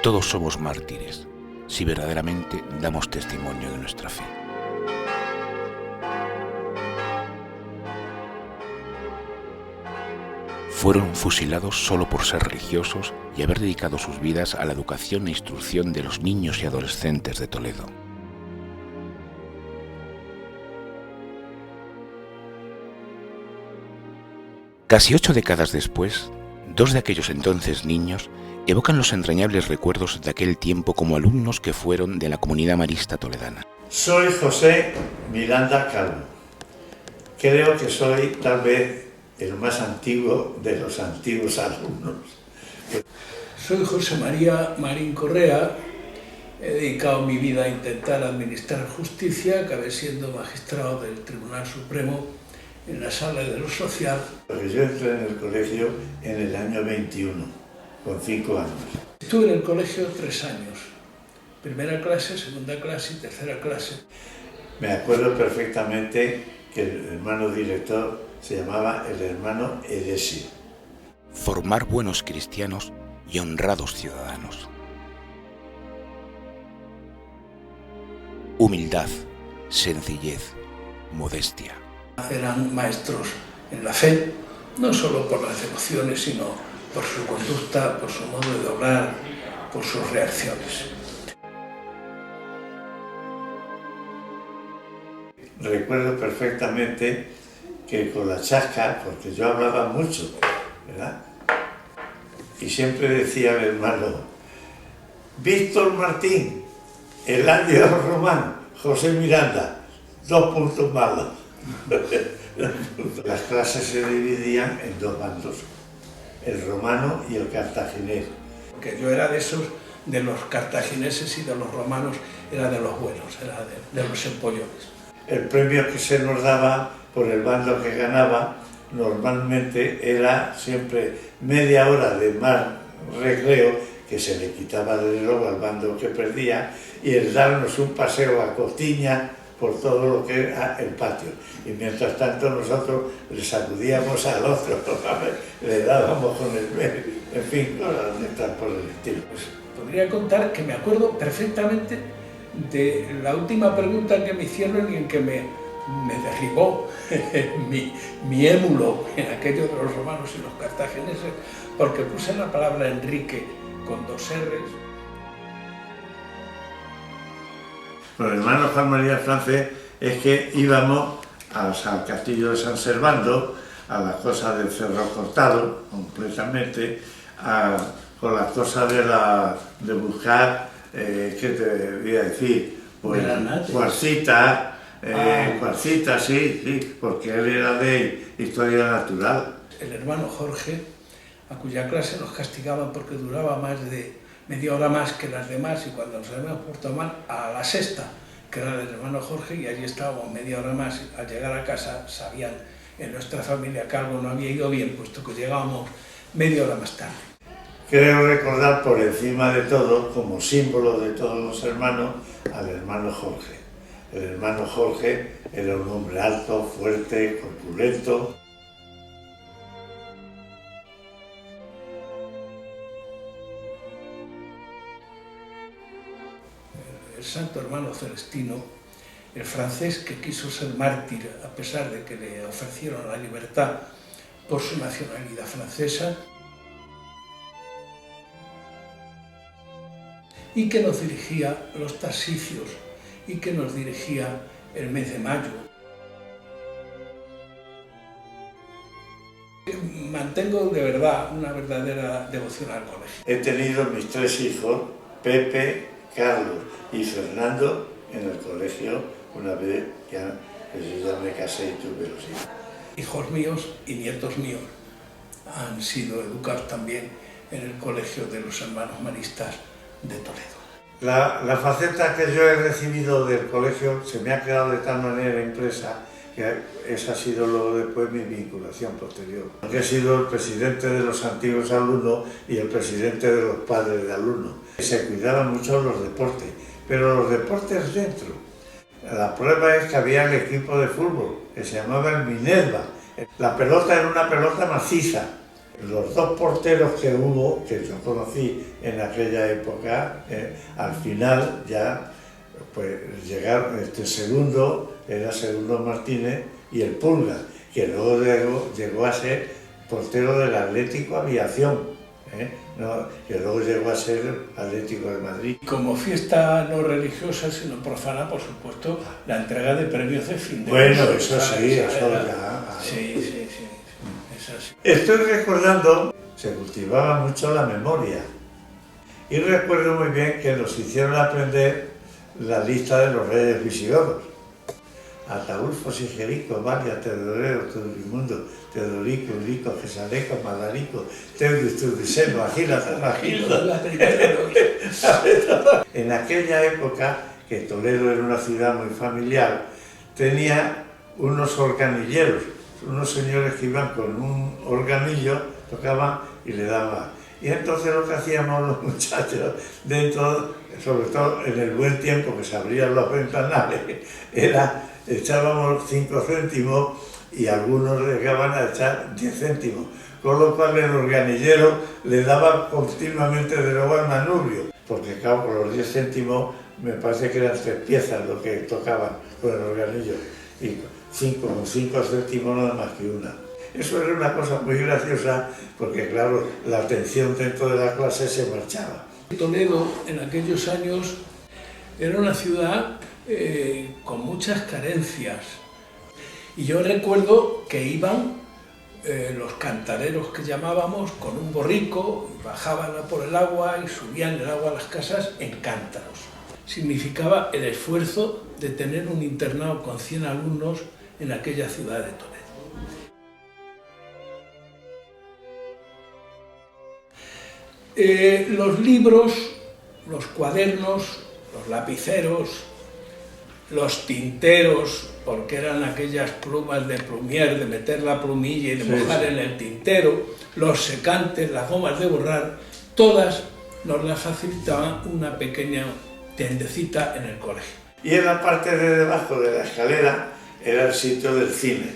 Todos somos mártires, si verdaderamente damos testimonio de nuestra fe. Fueron fusilados solo por ser religiosos y haber dedicado sus vidas a la educación e instrucción de los niños y adolescentes de Toledo. Casi 8 décadas después, 2 de aquellos entonces niños evocan los entrañables recuerdos de aquel tiempo como alumnos que fueron de la comunidad marista toledana. Soy José Miranda Calvo. Creo que soy tal vez el más antiguo de los antiguos alumnos. Soy José María Marín Correa. He dedicado mi vida a intentar administrar justicia, acabé siendo magistrado del Tribunal Supremo en la Sala de lo Social. Yo entré en el colegio en el año 21, con 5 años. Estuve en el colegio 3 años, primera clase, segunda clase y tercera clase. Me acuerdo perfectamente que el hermano director se llamaba el hermano Edesio. Formar buenos cristianos y honrados ciudadanos. Humildad, sencillez, modestia. Eran maestros en la fe, no solo por las devociones, sino por su conducta, por su modo de obrar, por sus reacciones. Recuerdo perfectamente que con la chasca, porque yo hablaba mucho, ¿verdad? Y siempre decía mi hermano, Víctor Martín, Eladio Román, José Miranda, 2 puntos malos. Las clases se dividían en 2 bandos, el romano y el cartaginés. Porque yo era de los cartagineses y de los romanos, era de los buenos, era de los empollones. El premio que se nos daba por el bando que ganaba normalmente era siempre media hora de más recreo que se le quitaba de luego al bando que perdía y el darnos un paseo a Costiña por todo lo que era el patio. Y mientras tanto nosotros le sacudíamos al otro, le dábamos con el medio, en fin, cosas de estas por el estilo. Podría contar que me acuerdo perfectamente de la última pregunta que me hicieron y en que me derribó mi émulo en aquello de los romanos y los cartagineses, porque puse la palabra Enrique con 2 R's. Con el hermano Juan María Francés es que íbamos al castillo de San Servando, a las cosas del Cerro Cortado, completamente, con las cosas de buscar, ¿qué te voy a decir? Pues cuarcita, cuarcita, sí, porque él era de historia natural. El hermano Jorge, a cuya clase nos castigaban porque duraba más de media hora más que las demás, y cuando nos habíamos portado mal, a la sexta, que era del hermano Jorge, y allí estábamos media hora más. Al llegar a casa sabían en nuestra familia que algo no había ido bien, puesto que llegábamos media hora más tarde. Creo recordar por encima de todo, como símbolo de todos los hermanos, al hermano Jorge. El hermano Jorge era un hombre alto, fuerte, corpulento. El santo hermano Celestino, el francés que quiso ser mártir a pesar de que le ofrecieron la libertad por su nacionalidad francesa, y que nos dirigía los tarsicios y que nos dirigía el mes de mayo. Mantengo de verdad una verdadera devoción al colegio. He tenido mis 3 hijos, Pepe, Carlos y Fernando, en el colegio una vez que yo ya me casé y tuve los hijos. Hijos míos y nietos míos han sido educados también en el colegio de los hermanos maristas de Toledo. La faceta que yo he recibido del colegio se me ha quedado de tal manera impresa que esa ha sido luego después mi vinculación posterior. He sido el presidente de los antiguos alumnos y el presidente de los padres de alumnos. Se cuidaban mucho los deportes, pero los deportes dentro. La prueba es que había el equipo de fútbol, que se llamaba el Minerva. La pelota era una pelota maciza, Los dos porteros que hubo, que yo conocí en aquella época, al final ya pues llegaron, segundo era Segundo Martínez y el Pulga, que luego llegó a ser portero del Atlético Aviación, no, que luego llegó a ser Atlético de Madrid. Como fiesta no religiosa, sino profana, por supuesto, la entrega de premios de fin de bueno, curso. eso sí, eso ya. Sí, es así. Estoy recordando, se cultivaba mucho la memoria. Y recuerdo muy bien que nos hicieron aprender la lista de los reyes visigodos. Ataulfo, Sigerico, Maria, Teodoreo, Teodorimundo, Teodorico, Eurico, Gesaleco, Malarico, Teudis, Teudiseno, Agila, Agildo. En aquella época, que Toledo era una ciudad muy familiar, tenía unos organilleros, unos señores que iban con un organillo, tocaban y le daban. Y entonces lo que hacíamos los muchachos, dentro, sobre todo en el buen tiempo que se abrían los ventanales, era echábamos 5 céntimos y algunos llegaban a echar 10 céntimos, con lo cual el organillero le daba continuamente de nuevo al manubrio, porque claro, con los 10 céntimos me parece que eran 3 piezas lo que tocaban con el organillo, y con 5 céntimos nada más que una. Eso era una cosa muy graciosa, porque claro, la atención dentro de la clase se marchaba. Toledo en aquellos años era una ciudad con muchas carencias. Y yo recuerdo que iban los cantareros que llamábamos con un borrico, y bajaban por el agua y subían el agua a las casas en cántaros. Significaba el esfuerzo de tener un internado con 100 alumnos en aquella ciudad de Toledo. Los libros, los cuadernos, los lapiceros, los tinteros, porque eran aquellas plumas de plumier, de meter la plumilla y de mojar en el tintero, los secantes, las gomas de borrar, todas nos las facilitaba una pequeña tiendecita en el colegio. Y en la parte de debajo de la escalera era el sitio del cine.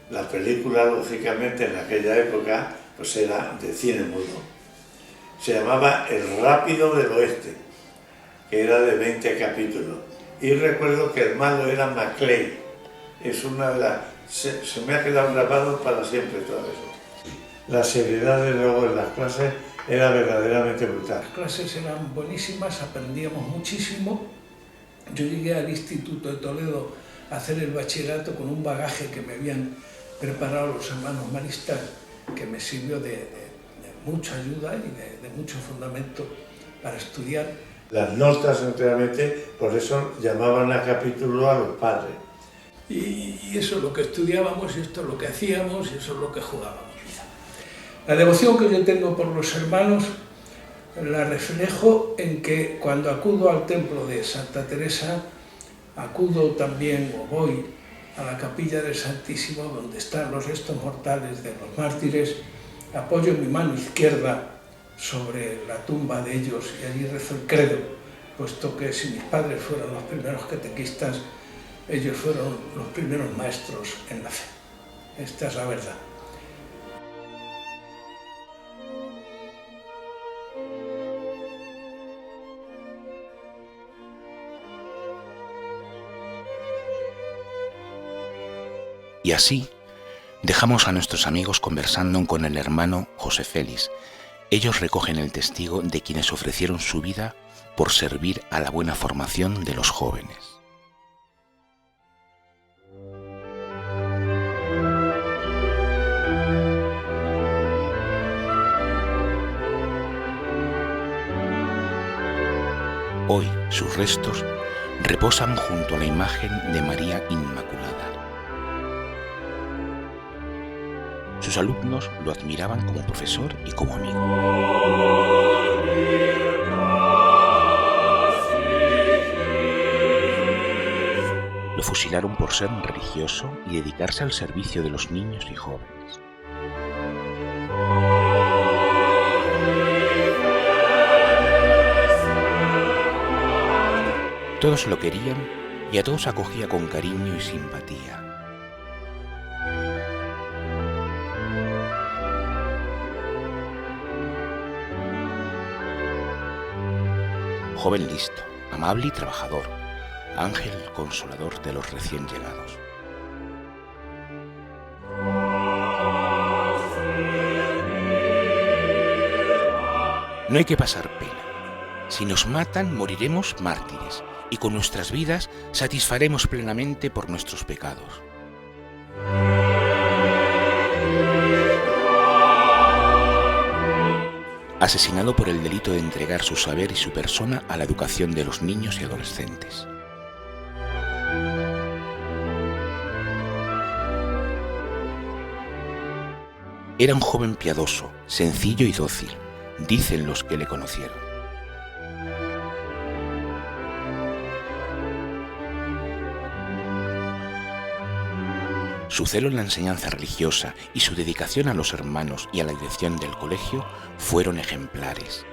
La película, lógicamente, en aquella época, pues era de cine mudo. Se llamaba El Rápido del Oeste, que era de 20 capítulos. Y recuerdo que el malo era Maclay. Es una de las... Se me ha quedado grabado para siempre todo eso. La seriedad de luego en las clases era verdaderamente brutal. Las clases eran buenísimas, aprendíamos muchísimo. Yo llegué al Instituto de Toledo a hacer el bachillerato con un bagaje que me habían preparado los hermanos maristas, que me sirvió de mucha ayuda y de mucho fundamento para estudiar. Las notas, enteramente, por eso llamaban a capítulo a los padres. Y eso es lo que estudiábamos, y esto es lo que hacíamos, y eso es lo que jugábamos. La devoción que yo tengo por los hermanos la reflejo en que cuando acudo al templo de Santa Teresa, acudo también, o voy, a la capilla del Santísimo, donde están los restos mortales de los mártires, apoyo mi mano izquierda sobre la tumba de ellos y allí rezo el credo, puesto que si mis padres fueron los primeros catequistas, ellos fueron los primeros maestros en la fe. Esta es la verdad. Y así dejamos a nuestros amigos conversando con el hermano José Félix. Ellos recogen el testigo de quienes ofrecieron su vida por servir a la buena formación de los jóvenes. Hoy sus restos reposan junto a la imagen de María Inmaculada. Sus alumnos lo admiraban como profesor y como amigo. Lo fusilaron por ser un religioso y dedicarse al servicio de los niños y jóvenes. Todos lo querían y a todos acogía con cariño y simpatía. joven listo, amable y trabajador, ángel consolador de los recién llegados. No hay que pasar pena. Si nos matan, moriremos mártires, y con nuestras vidas satisfaremos plenamente por nuestros pecados. Asesinado por el delito de entregar su saber y su persona a la educación de los niños y adolescentes. Era un joven piadoso, sencillo y dócil, dicen los que le conocieron. Su celo en la enseñanza religiosa y su dedicación a los hermanos y a la dirección del colegio fueron ejemplares.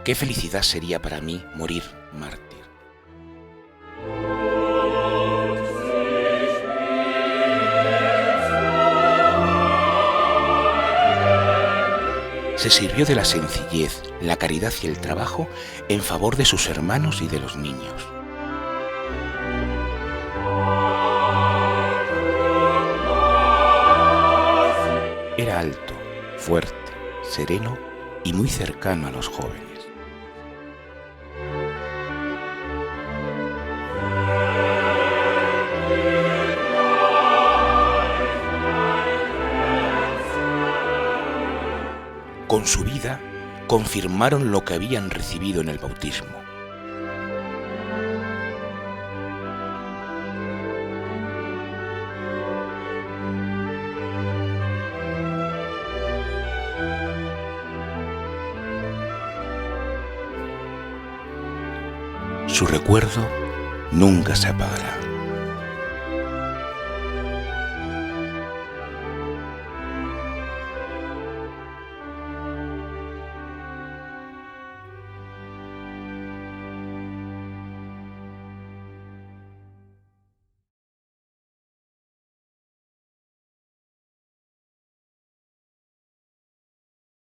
Qué felicidad sería para mí morir mártir. Se sirvió de la sencillez, la caridad y el trabajo en favor de sus hermanos y de los niños. Era alto, fuerte, sereno y muy cercano a los jóvenes. Con su vida confirmaron lo que habían recibido en el bautismo. Su recuerdo nunca se apagará.